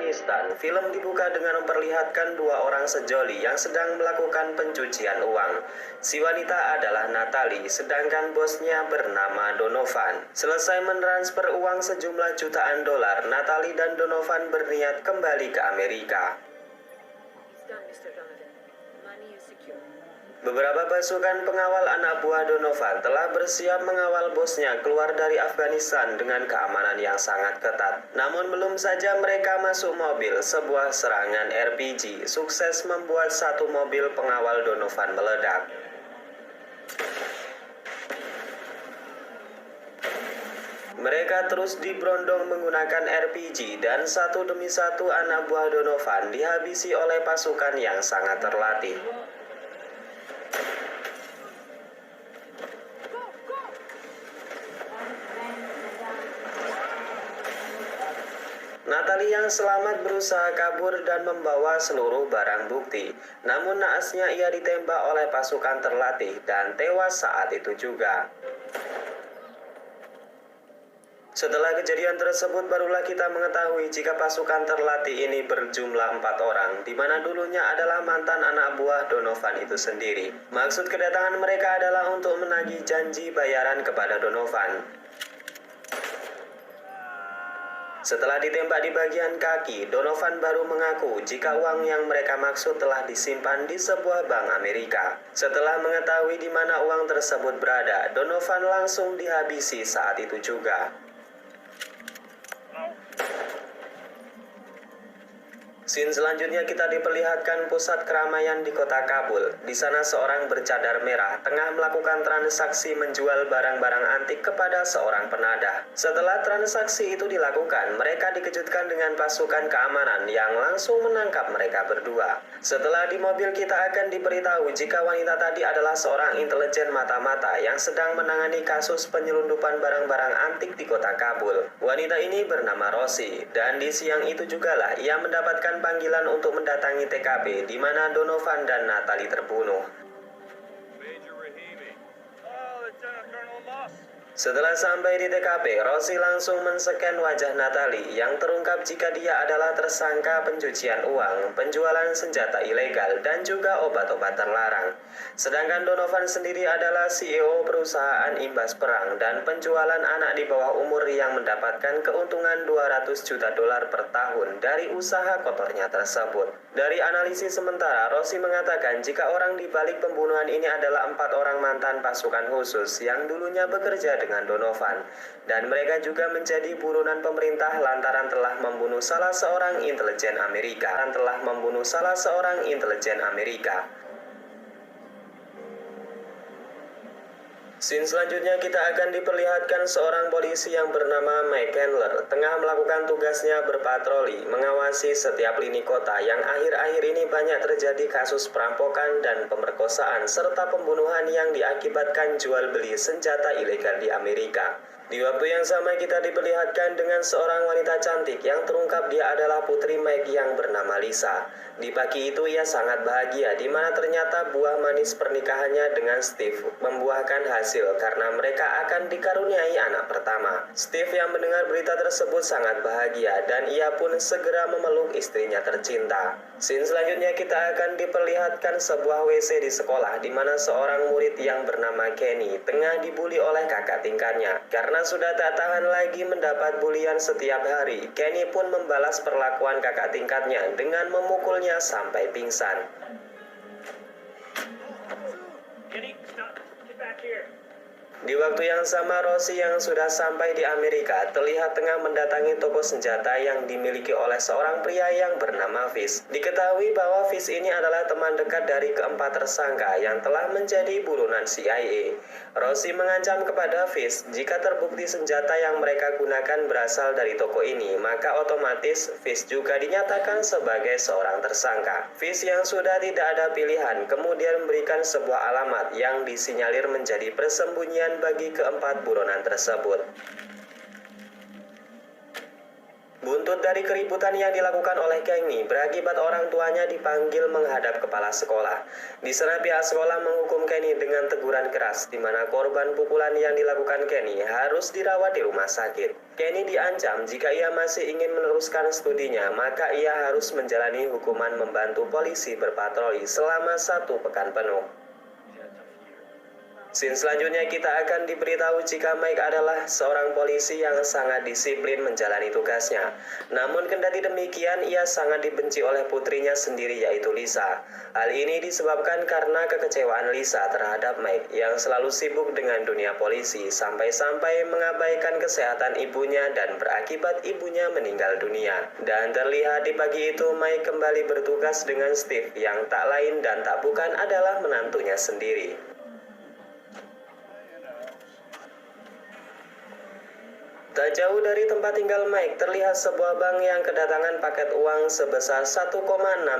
Afghanistan, film dibuka dengan memperlihatkan dua orang sejoli yang sedang melakukan pencucian uang. Si wanita adalah Natalie, sedangkan bosnya bernama Donovan. Selesai mentransfer uang sejumlah jutaan dolar, Natalie dan Donovan berniat kembali ke Amerika. Beberapa pasukan pengawal anak buah Donovan telah bersiap mengawal bosnya keluar dari Afghanistan dengan keamanan yang sangat ketat. Namun belum saja mereka masuk mobil, sebuah serangan RPG sukses membuat satu mobil pengawal Donovan meledak. Mereka terus diberondong menggunakan RPG dan satu demi satu anak buah Donovan dihabisi oleh pasukan yang sangat terlatih. Natalie yang selamat berusaha kabur dan membawa seluruh barang bukti. Namun naasnya ia ditembak oleh pasukan terlatih dan tewas saat itu juga. Setelah kejadian tersebut barulah kita mengetahui jika pasukan terlatih ini berjumlah 4 orang, di mana dulunya adalah mantan anak buah Donovan itu sendiri. Maksud kedatangan mereka adalah untuk menagih janji bayaran kepada Donovan. Setelah ditembak di bagian kaki, Donovan baru mengaku jika uang yang mereka maksud telah disimpan di sebuah bank Amerika. Setelah mengetahui di mana uang tersebut berada, Donovan langsung dihabisi saat itu juga. Scene selanjutnya kita diperlihatkan pusat keramaian di kota Kabul. Di sana seorang bercadar merah tengah melakukan transaksi menjual barang-barang antik kepada seorang penadah. Setelah transaksi itu dilakukan, mereka dikejutkan dengan pasukan keamanan yang langsung menangkap mereka berdua. Setelah di mobil kita akan diberitahu jika wanita tadi adalah seorang intelijen mata-mata yang sedang menangani kasus penyelundupan barang-barang antik di kota Kabul. Wanita ini bernama Rosie, dan di siang itu jugalah ia mendapatkan panggilan untuk mendatangi TKP di mana Donovan dan Natalie terbunuh. Setelah sampai di TKP, Rosie langsung men-scan wajah Natalie yang terungkap jika dia adalah tersangka pencucian uang, penjualan senjata ilegal, dan juga obat-obat terlarang. Sedangkan Donovan sendiri adalah CEO perusahaan imbas perang dan penjualan anak di bawah umur yang mendapatkan keuntungan 200 juta dolar per tahun dari usaha kotornya tersebut. Dari analisis sementara, Rosie mengatakan jika orang di balik pembunuhan ini adalah 4 orang mantan pasukan khusus yang dulunya bekerja dengan Donovan, dan mereka juga menjadi buronan pemerintah lantaran telah membunuh salah seorang intelijen Amerika. Scene selanjutnya kita akan diperlihatkan seorang polisi yang bernama Mike Candler tengah melakukan tugasnya berpatroli, mengawasi setiap lini kota yang akhir-akhir ini banyak terjadi kasus perampokan dan pemerkosaan serta pembunuhan yang diakibatkan jual beli senjata ilegal di Amerika. Di waktu yang sama kita diperlihatkan dengan seorang wanita cantik yang terungkap dia adalah putri Mike yang bernama Lisa. Di pagi itu ia sangat bahagia di mana ternyata buah manis pernikahannya dengan Steve membuahkan hasil karena mereka akan dikaruniai anak pertama. Steve yang mendengar berita tersebut sangat bahagia dan ia pun segera memeluk istrinya tercinta. Scene selanjutnya kita akan diperlihatkan sebuah WC di sekolah di mana seorang murid yang bernama Kenny tengah dibully oleh kakak tingkatnya. Karena sudah tak tahan lagi mendapat bulian setiap hari, Kenny pun membalas perlakuan kakak tingkatnya dengan memukulnya sampai pingsan. Di waktu yang sama, Rosie yang sudah sampai di Amerika terlihat tengah mendatangi toko senjata yang dimiliki oleh seorang pria yang bernama Fish. Diketahui bahwa Fish ini adalah teman dekat dari keempat tersangka yang telah menjadi buronan CIA. Rosie mengancam kepada Fish jika terbukti senjata yang mereka gunakan berasal dari toko ini, maka otomatis Fish juga dinyatakan sebagai seorang tersangka. Fish yang sudah tidak ada pilihan kemudian memberikan sebuah alamat yang disinyalir menjadi persembunyian bagi keempat buronan tersebut. Buntut dari keributan yang dilakukan oleh Kenny berakibat orang tuanya dipanggil menghadap kepala sekolah. Di sana pihak sekolah menghukum Kenny dengan teguran keras, di mana korban pukulan yang dilakukan Kenny harus dirawat di rumah sakit. Kenny diancam jika ia masih ingin meneruskan studinya, maka ia harus menjalani hukuman membantu polisi berpatroli selama 1 pekan penuh. Scene selanjutnya kita akan diberitahu jika Mike adalah seorang polisi yang sangat disiplin menjalani tugasnya. Namun kendati demikian, ia sangat dibenci oleh putrinya sendiri yaitu Lisa. Hal ini disebabkan karena kekecewaan Lisa terhadap Mike yang selalu sibuk dengan dunia polisi sampai-sampai mengabaikan kesehatan ibunya dan berakibat ibunya meninggal dunia. Dan terlihat di pagi itu Mike kembali bertugas dengan Steve yang tak lain dan tak bukan adalah menantunya sendiri. Tak jauh dari tempat tinggal Mike, terlihat sebuah bank yang kedatangan paket uang sebesar 1,6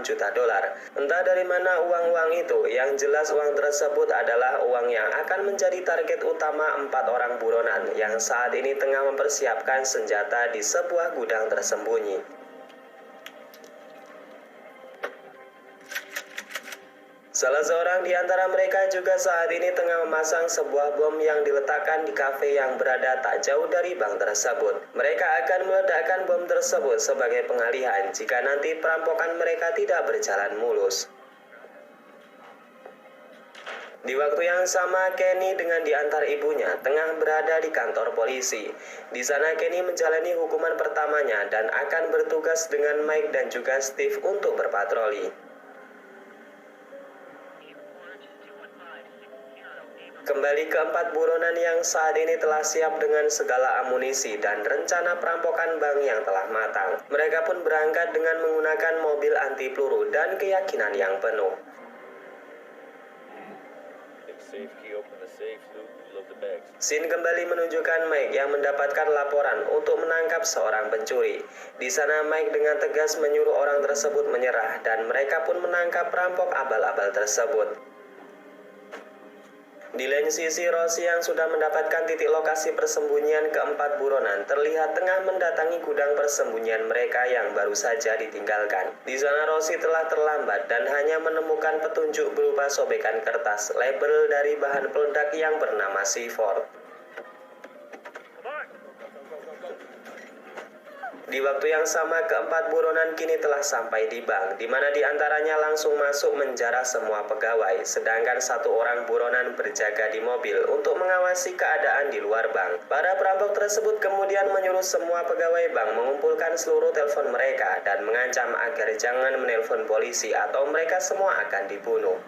juta dolar. Entah dari mana uang-uang itu, yang jelas uang tersebut adalah uang yang akan menjadi target utama 4 orang buronan yang saat ini tengah mempersiapkan senjata di sebuah gudang tersembunyi. Salah seorang di antara mereka juga saat ini tengah memasang sebuah bom yang diletakkan di kafe yang berada tak jauh dari bank tersebut. Mereka akan meledakkan bom tersebut sebagai pengalihan jika nanti perampokan mereka tidak berjalan mulus. Di waktu yang sama, Kenny dengan diantar ibunya tengah berada di kantor polisi. Di sana Kenny menjalani hukuman pertamanya dan akan bertugas dengan Mike dan juga Steve untuk berpatroli. Kembali ke 4 buronan yang saat ini telah siap dengan segala amunisi dan rencana perampokan bank yang telah matang. Mereka pun berangkat dengan menggunakan mobil anti peluru dan keyakinan yang penuh. Scene kembali menunjukkan Mike yang mendapatkan laporan untuk menangkap seorang pencuri. Di sana Mike dengan tegas menyuruh orang tersebut menyerah dan mereka pun menangkap perampok abal-abal tersebut. Di lain sisi, Rosie yang sudah mendapatkan titik lokasi persembunyian keempat buronan terlihat tengah mendatangi gudang persembunyian mereka yang baru saja ditinggalkan. Di sana Rosie telah terlambat dan hanya menemukan petunjuk berupa sobekan kertas label dari bahan peledak yang bernama C4. Di waktu yang sama, keempat buronan kini telah sampai di bank, di mana diantaranya langsung masuk menjara semua pegawai, sedangkan 1 orang buronan berjaga di mobil untuk mengawasi keadaan di luar bank. Para perampok tersebut kemudian menyuruh semua pegawai bank mengumpulkan seluruh telepon mereka dan mengancam agar jangan menelpon polisi atau mereka semua akan dibunuh.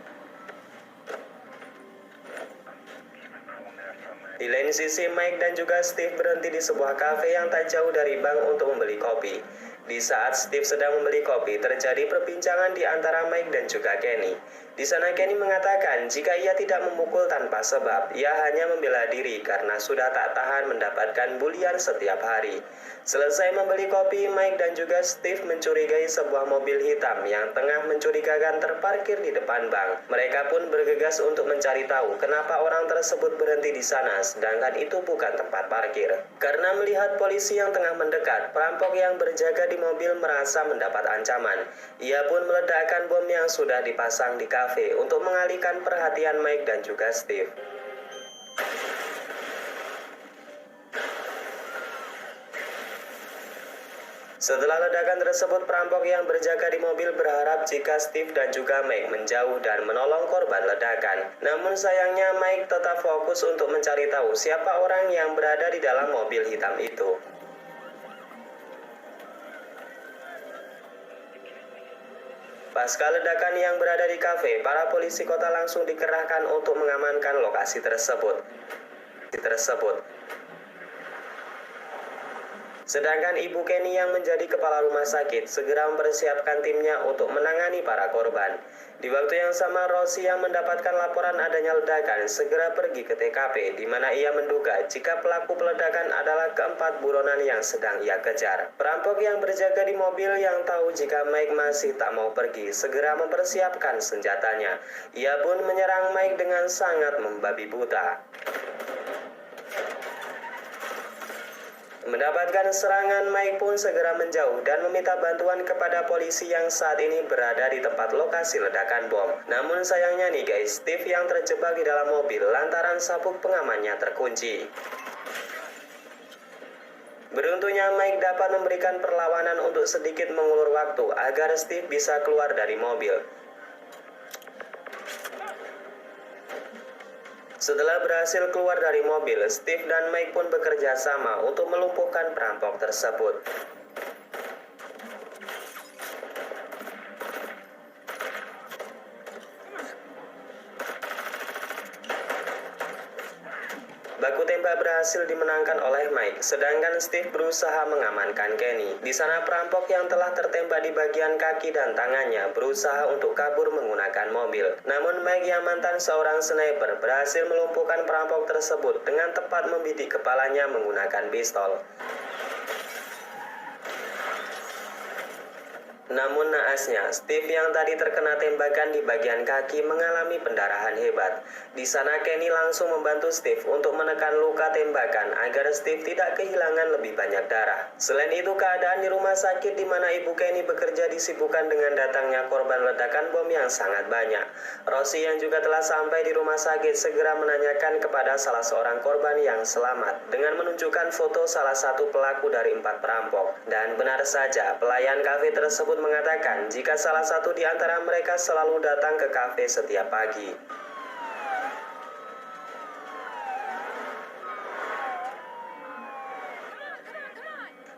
Di lain sisi, Mike dan juga Steve berhenti di sebuah kafe yang tak jauh dari bank untuk membeli kopi. Di saat Steve sedang membeli kopi, terjadi perbincangan di antara Mike dan juga Kenny. Di sana Kenny mengatakan jika ia tidak memukul tanpa sebab, ia hanya membela diri karena sudah tak tahan mendapatkan bulian setiap hari. Selesai membeli kopi, Mike dan juga Steve mencurigai sebuah mobil hitam yang tengah mencurigakan terparkir di depan bank. Mereka pun bergegas untuk mencari tahu kenapa orang tersebut berhenti di sana, sedangkan itu bukan tempat parkir. Karena melihat polisi yang tengah mendekat, perampok yang berjaga di mobil merasa mendapat ancaman. Ia pun meledakkan bom yang sudah dipasang di kafe untuk mengalihkan perhatian Mike dan juga Steve. Setelah ledakan tersebut, perampok yang berjaga di mobil berharap jika Steve dan juga Mike menjauh dan menolong korban ledakan. Namun sayangnya Mike tetap fokus untuk mencari tahu siapa orang yang berada di dalam mobil hitam itu. Pasca ledakan yang berada di kafe, para polisi kota langsung dikerahkan untuk mengamankan lokasi tersebut. Sedangkan ibu Kenny yang menjadi kepala rumah sakit segera mempersiapkan timnya untuk menangani para korban. Di waktu yang sama, Rosie yang mendapatkan laporan adanya ledakan segera pergi ke TKP, di mana ia menduga jika pelaku peledakan adalah keempat buronan yang sedang ia kejar. Perampok yang berjaga di mobil yang tahu jika Mike masih tak mau pergi segera mempersiapkan senjatanya. Ia pun menyerang Mike dengan sangat membabi buta. Mendapatkan serangan, Mike pun segera menjauh dan meminta bantuan kepada polisi yang saat ini berada di tempat lokasi ledakan bom. Namun sayangnya nih guys, Steve yang terjebak di dalam mobil lantaran sabuk pengamannya terkunci. Beruntungnya Mike dapat memberikan perlawanan untuk sedikit mengulur waktu agar Steve bisa keluar dari mobil. Setelah berhasil keluar dari mobil, Steve dan Mike pun bekerja sama untuk melumpuhkan perampok tersebut. Baku tembak berhasil dimenangkan oleh Mike, sedangkan Steve berusaha mengamankan Kenny. Di sana perampok yang telah tertembak di bagian kaki dan tangannya berusaha untuk kabur menggunakan mobil. Namun Mike yang mantan seorang sniper berhasil melumpuhkan perampok tersebut dengan tepat membidik kepalanya menggunakan pistol. Namun naasnya, Steve yang tadi terkena tembakan di bagian kaki mengalami pendarahan hebat. Di sana Kenny langsung membantu Steve untuk menekan luka tembakan agar Steve tidak kehilangan lebih banyak darah. Selain itu, keadaan di rumah sakit di mana ibu Kenny bekerja disibukkan dengan datangnya korban ledakan bom yang sangat banyak. Rosie yang juga telah sampai di rumah sakit segera menanyakan kepada salah seorang korban yang selamat dengan menunjukkan foto salah satu pelaku dari 4 perampok. Dan benar saja, pelayan kafe tersebut mengatakan jika salah satu di antara mereka selalu datang ke kafe setiap pagi.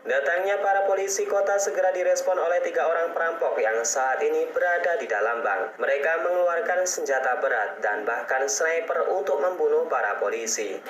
Datangnya para polisi kota segera direspon oleh 3 orang perampok yang saat ini berada di dalam bank. Mereka mengeluarkan senjata berat dan bahkan sniper untuk membunuh para polisi.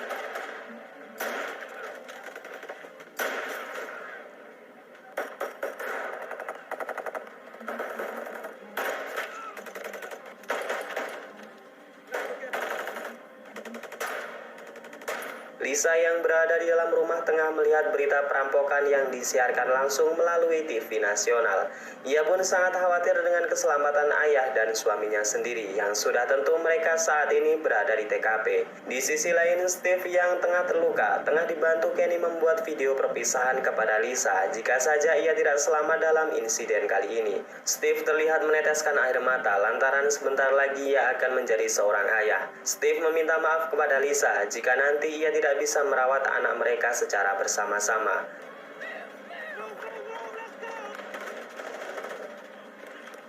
Lisa yang berada di dalam rumah tengah melihat berita perampokan yang disiarkan langsung melalui TV nasional. Ia pun sangat khawatir dengan keselamatan ayah dan suaminya sendiri yang sudah tentu mereka saat ini berada di TKP. Di sisi lain, Steve yang tengah terluka tengah dibantu Kenny membuat video perpisahan kepada Lisa jika saja ia tidak selamat dalam insiden kali ini. Steve terlihat meneteskan air mata lantaran sebentar lagi ia akan menjadi seorang ayah. Steve meminta maaf kepada Lisa jika nanti ia tidak bisa merawat anak mereka secara bersama-sama.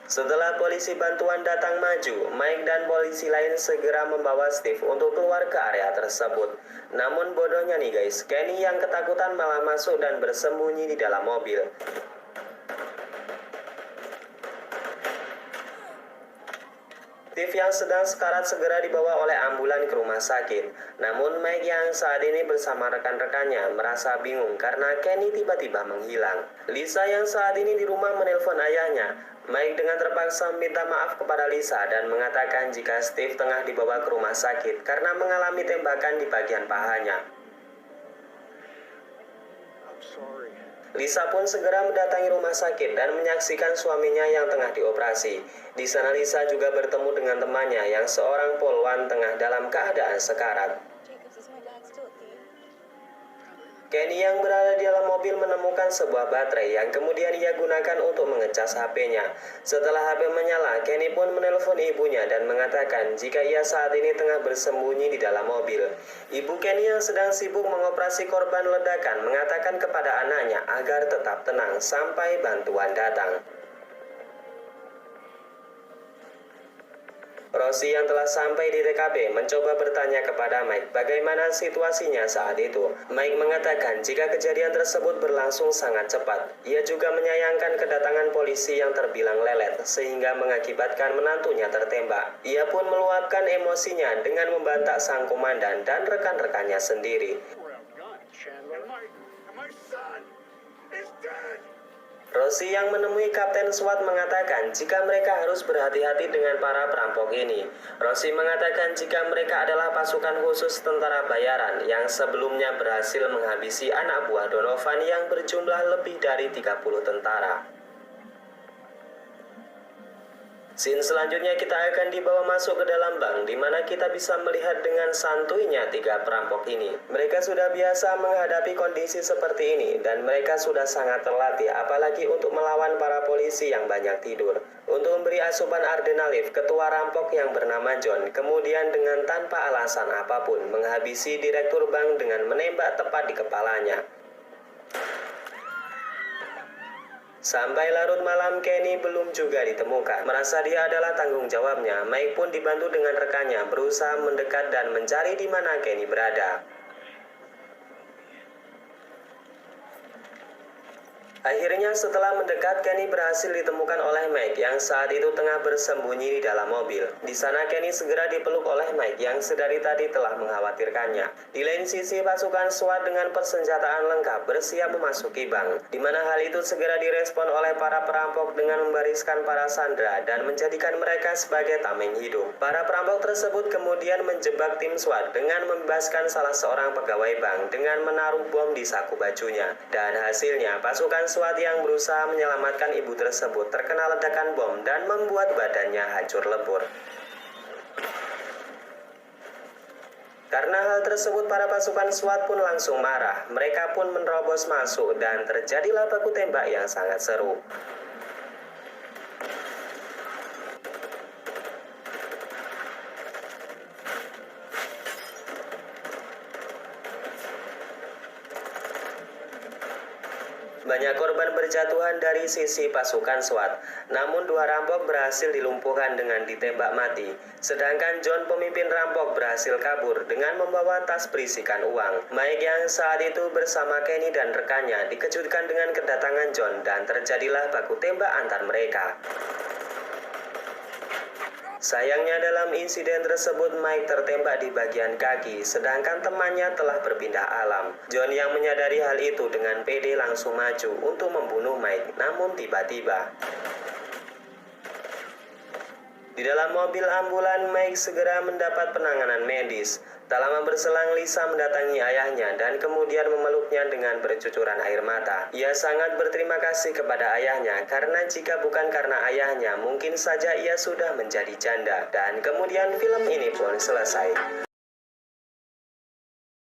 Setelah polisi bantuan datang maju, Mike dan polisi lain segera membawa Steve untuk keluar ke area tersebut. Namun bodohnya nih guys, Kenny yang ketakutan malah masuk dan bersembunyi di dalam mobil. Steve yang sedang sekarat segera dibawa oleh ambulan ke rumah sakit. Namun Mike yang saat ini bersama rekan-rekannya merasa bingung karena Kenny tiba-tiba menghilang. Lisa yang saat ini di rumah menelpon ayahnya. Mike dengan terpaksa meminta maaf kepada Lisa dan mengatakan jika Steve tengah dibawa ke rumah sakit karena mengalami tembakan di bagian pahanya. Lisa pun segera mendatangi rumah sakit dan menyaksikan suaminya yang tengah dioperasi. Di sana Lisa juga bertemu dengan temannya yang seorang polwan tengah dalam keadaan sekarat. Kenny yang berada di dalam mobil menemukan sebuah baterai yang kemudian ia gunakan untuk mengecas HP-nya. Setelah HP menyala, Kenny pun menelpon ibunya dan mengatakan jika ia saat ini tengah bersembunyi di dalam mobil. Ibu Kenny yang sedang sibuk mengoperasi korban ledakan mengatakan kepada anaknya agar tetap tenang sampai bantuan datang. Rosie yang telah sampai di TKP mencoba bertanya kepada Mike bagaimana situasinya saat itu. Mike mengatakan jika kejadian tersebut berlangsung sangat cepat. Ia juga menyayangkan kedatangan polisi yang terbilang lelet sehingga mengakibatkan menantunya tertembak. Ia pun meluapkan emosinya dengan membantah sang komandan dan rekan-rekannya sendiri. Rosie yang menemui Kapten SWAT mengatakan jika mereka harus berhati-hati dengan para perampok ini. Rosie mengatakan jika mereka adalah pasukan khusus tentara bayaran yang sebelumnya berhasil menghabisi anak buah Donovan yang berjumlah lebih dari 30 tentara. Scene selanjutnya kita akan dibawa masuk ke dalam bank, di mana kita bisa melihat dengan santuinya tiga perampok ini. Mereka sudah biasa menghadapi kondisi seperti ini, dan mereka sudah sangat terlatih, apalagi untuk melawan para polisi yang banyak tidur. Untuk memberi asupan adrenalin, ketua rampok yang bernama John kemudian dengan tanpa alasan apapun menghabisi direktur bank dengan menembak tepat di kepalanya. Sampai larut malam, Kenny belum juga ditemukan. Merasa dia adalah tanggung jawabnya, Mike pun dibantu dengan rekannya berusaha mendekat dan mencari di mana Kenny berada. Akhirnya setelah mendekat, Kenny berhasil ditemukan oleh Mike yang saat itu tengah bersembunyi di dalam mobil. Di sana Kenny segera dipeluk oleh Mike yang sedari tadi telah mengkhawatirkannya. Di lain sisi, pasukan SWAT dengan persenjataan lengkap bersiap memasuki bank, di mana hal itu segera direspon oleh para perampok dengan membariskan para sandera dan menjadikan mereka sebagai tameng hidup. Para perampok tersebut kemudian menjebak tim SWAT dengan membebaskan salah seorang pegawai bank dengan menaruh bom di saku bajunya. Dan hasilnya, pasukan SWAT yang berusaha menyelamatkan ibu tersebut terkena ledakan bom dan membuat badannya hancur lebur. Karena hal tersebut, para pasukan SWAT pun langsung marah. Mereka pun menerobos masuk dan terjadilah baku tembak yang sangat seru. Banyak korban berjatuhan dari sisi pasukan SWAT, namun dua rampok berhasil dilumpuhkan dengan ditembak mati. Sedangkan John, pemimpin rampok, berhasil kabur dengan membawa tas berisikan uang. Mike yang saat itu bersama Kenny dan rekannya dikejutkan dengan kedatangan John dan terjadilah baku tembak antar mereka. Sayangnya dalam insiden tersebut Mike tertembak di bagian kaki, sedangkan temannya telah berpindah alam. John yang menyadari hal itu dengan pede langsung maju untuk membunuh Mike, namun tiba-tiba di dalam mobil ambulan, Mike segera mendapat penanganan medis. Tak lama berselang, Lisa mendatangi ayahnya dan kemudian memeluknya dengan bercucuran air mata. Ia sangat berterima kasih kepada ayahnya karena jika bukan karena ayahnya, mungkin saja ia sudah menjadi janda. Dan kemudian film ini pun selesai.